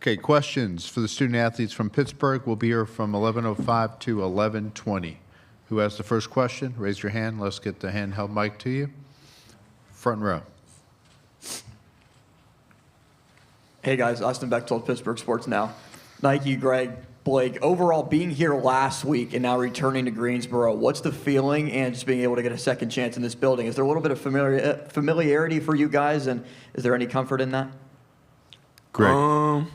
Okay, questions for the student athletes from Pittsburgh will be here from 11:05 to 11:20. Who has the first question? Raise your hand. Let's get the handheld mic to you. Front row. Hey guys, Austin Bechtold, Pittsburgh Sports Now. Nike, Greg, Blake, overall being here last week and now returning to Greensboro, what's the feeling and just being able to get a second chance in this building? Is there a little bit of familiarity for you guys, and is there any comfort in that? Greg.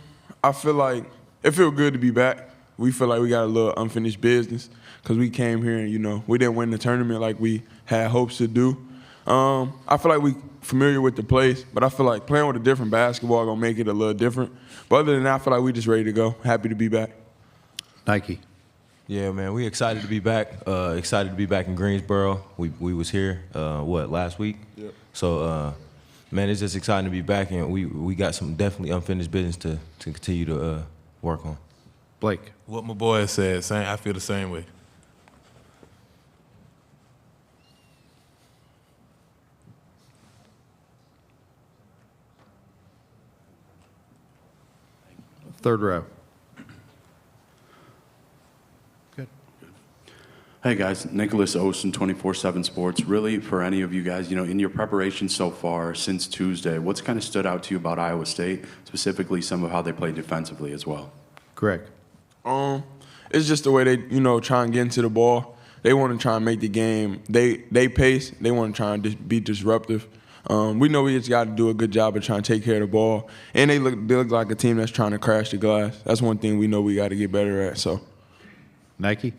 I feel like it feels good to be back. We feel like we got a little unfinished business because we came here and, we didn't win the tournament like we had hopes to do. I feel like we familiar with the place, but I feel like playing with a different basketball going to make it a little different. But other than that, I feel like we just ready to go. Happy to be back. Nike. Yeah, man, we excited to be back. Excited to be back in Greensboro. We was here, last week? Yep. So, man, it's just exciting to be back, and we got some definitely unfinished business to continue to work on. Blake. What my boy said, I feel the same way. Third row. Good. Hey guys, Nicholas Osen, 24/7 Sports. Really, for any of you guys, in your preparation so far since Tuesday, what's kind of stood out to you about Iowa State, specifically some of how they play defensively as well? Greg. It's just the way they, try and get into the ball. They want to try and make the game. They pace. They want to try and be disruptive. We know we just got to do a good job of trying to take care of the ball. And they look like a team that's trying to crash the glass. That's one thing we know we got to get better at. So, Nike.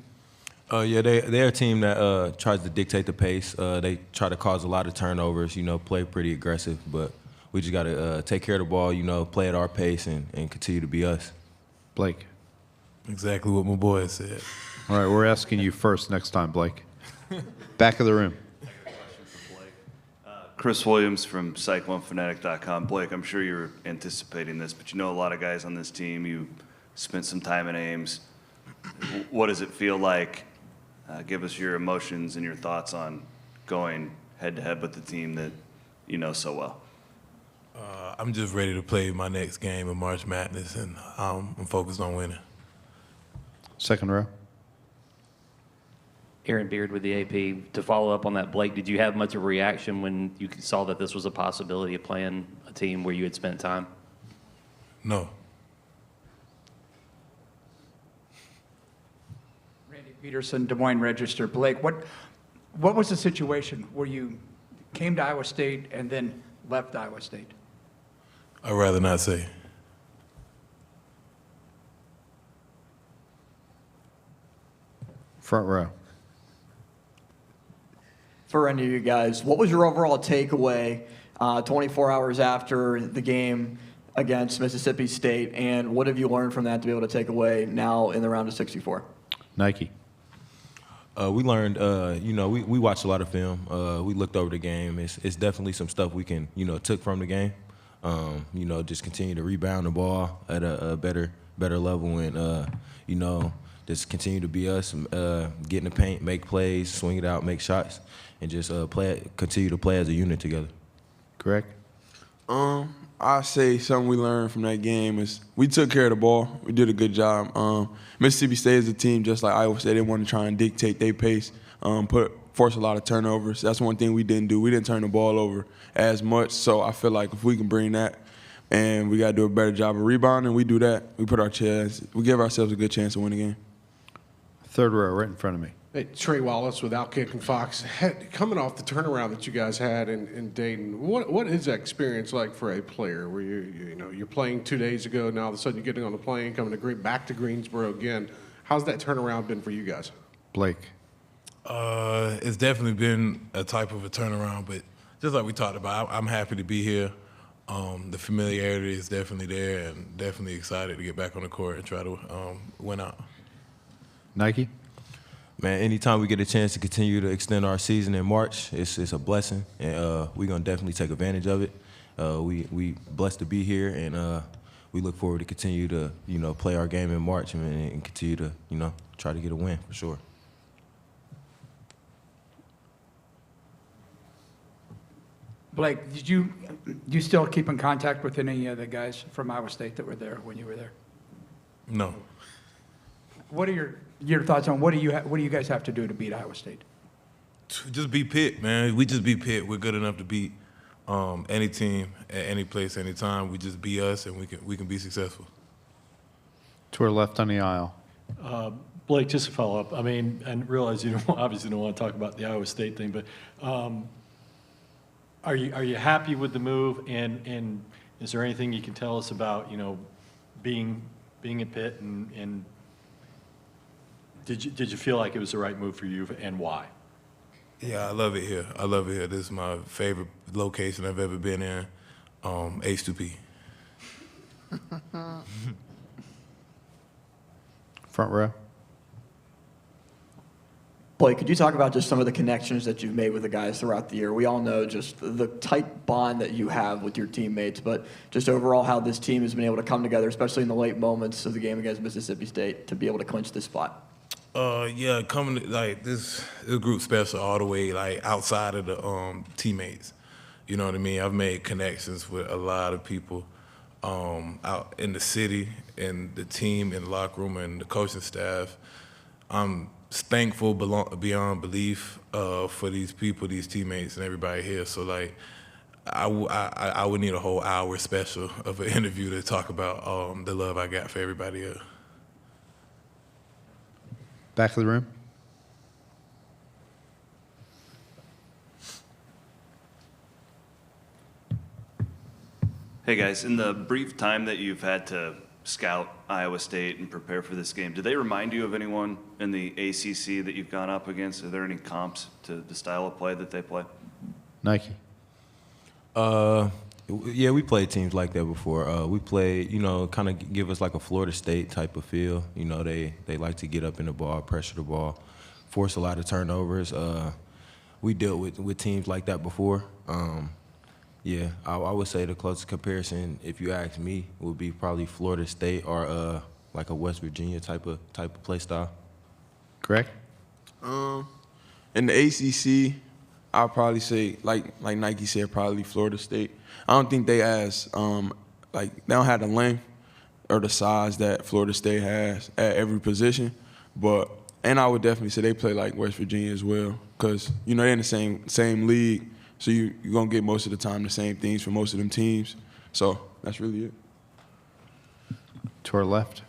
Yeah, they're a team that tries to dictate the pace. They try to cause a lot of turnovers, play pretty aggressive. But we just got to take care of the ball, play at our pace and continue to be us. Blake. Exactly what my boy said. All right, we're asking you first next time, Blake. Back of the room. Chris Williams from CycloneFanatic.com. Blake, I'm sure you're anticipating this, but a lot of guys on this team. You spent some time in Ames. What does it feel like? Give us your emotions and your thoughts on going head-to-head with the team that you know so well. I'm just ready to play my next game in March Madness, and I'm focused on winning. Second row. Aaron Beard with the AP. To follow up on that, Blake, did you have much of a reaction when you saw that this was a possibility of playing a team where you had spent time? No. Randy Peterson, Des Moines Register. Blake, what was the situation where you came to Iowa State and then left Iowa State? I'd rather not say. Front row. For any of you guys, what was your overall takeaway 24 hours after the game against Mississippi State, and what have you learned from that to be able to take away now in the round of 64? Nike. We learned, we watched a lot of film. We looked over the game. It's definitely some stuff we can, took from the game. Just continue to rebound the ball at a better level and, just continue to be us, get in the paint, make plays, swing it out, make shots, and just continue to play as a unit together. Greg? I say something we learned from that game is we took care of the ball. We did a good job. Mississippi State is a team just like Iowa State. They want to try and dictate their pace, force a lot of turnovers. That's one thing we didn't do. We didn't turn the ball over as much. So I feel like if we can bring that, and we got to do a better job of rebounding, we do that. We give ourselves a good chance to win the game. Third row, right in front of me. Hey, Trey Wallace with Outkick and Fox. Coming off the turnaround that you guys had in Dayton, what is that experience like for a player where you're playing 2 days ago, now all of a sudden you're getting on the plane, coming back to Greensboro again? How's that turnaround been for you guys? Blake. It's definitely been a type of a turnaround, but just like we talked about, I'm happy to be here. The familiarity is definitely there, and definitely excited to get back on the court and try to win out. Nike? Man, anytime we get a chance to continue to extend our season in March, it's a blessing, and we're going to definitely take advantage of it. We blessed to be here, and we look forward to continue to, play our game in March and continue to, try to get a win for sure. Blake, do you still keep in contact with any of the guys from Iowa State that were there when you were there? No. What are your thoughts on what do you guys have to do to beat Iowa State? Just beat Pitt, man. We just beat Pitt. We're good enough to beat any team at any place, anytime. We just be us, and we can be successful. To our left on the aisle. Blake, just to follow up, I mean, and realize you obviously don't want to talk about the Iowa State thing, but are you happy with the move? And is there anything you can tell us about, being at Pitt, and did you feel like it was the right move for you, and why? Yeah, I love it here. I love it here. This is my favorite location I've ever been in. H2P. Front row. Blake, could you talk about just some of the connections that you've made with the guys throughout the year? We all know just the tight bond that you have with your teammates, but just overall how this team has been able to come together, especially in the late moments of the game against Mississippi State, to be able to clinch this spot. Yeah, coming like this group special all the way like outside of the teammates. You know what I mean? I've made connections with a lot of people out in the city, and the team, in the locker room, and the coaching staff. I'm thankful beyond belief for these people, these teammates, and everybody here. So like, I would need a whole hour special of an interview to talk about the love I got for everybody here. Back of the room. Hey guys, in the brief time that you've had to scout Iowa State and prepare for this game, do they remind you of anyone in the ACC that you've gone up against? Are there any comps to the style of play that they play? Nike. Yeah, we played teams like that before. We played, kind of give us like a Florida State type of feel. They like to get up in the ball, pressure the ball, force a lot of turnovers. We dealt with teams like that before. Yeah, I would say the closest comparison, if you ask me, would be probably Florida State or like a West Virginia type of play style. Greg? In the ACC, I'll probably say, like Nike said, probably Florida State. I don't think they they don't have the length or the size that Florida State has at every position. And I would definitely say they play like West Virginia as well, because they're in the same league, so you're gonna get most of the time the same things from most of them teams. So that's really it. To our left.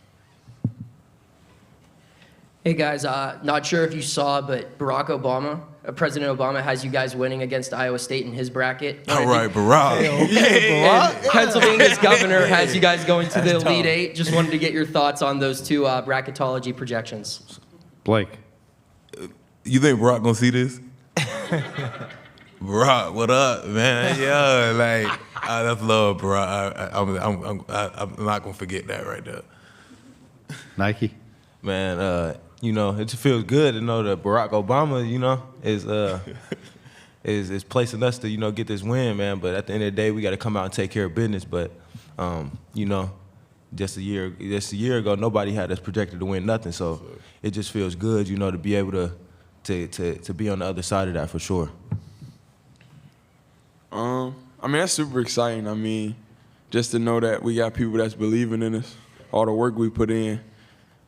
Hey guys, not sure if you saw, but President Obama has you guys winning against Iowa State in his bracket. All right, Barack. And Pennsylvania's governor has you guys going to the Elite Eight. Just wanted to get your thoughts on those two bracketology projections. Blake. You think Barack gonna see this? Barack, what up, man? Yeah, that's love, Barack. I'm not gonna forget that right there. Nike. Man, it just feels good to know that Barack Obama, is placing us to, get this win, man. But at the end of the day, we got to come out and take care of business. But, just a year ago, nobody had us projected to win nothing. So it just feels good, to be able to be on the other side of that for sure. That's super exciting. Just to know that we got people that's believing in us, all the work we put in.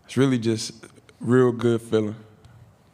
It's really just real good feeling.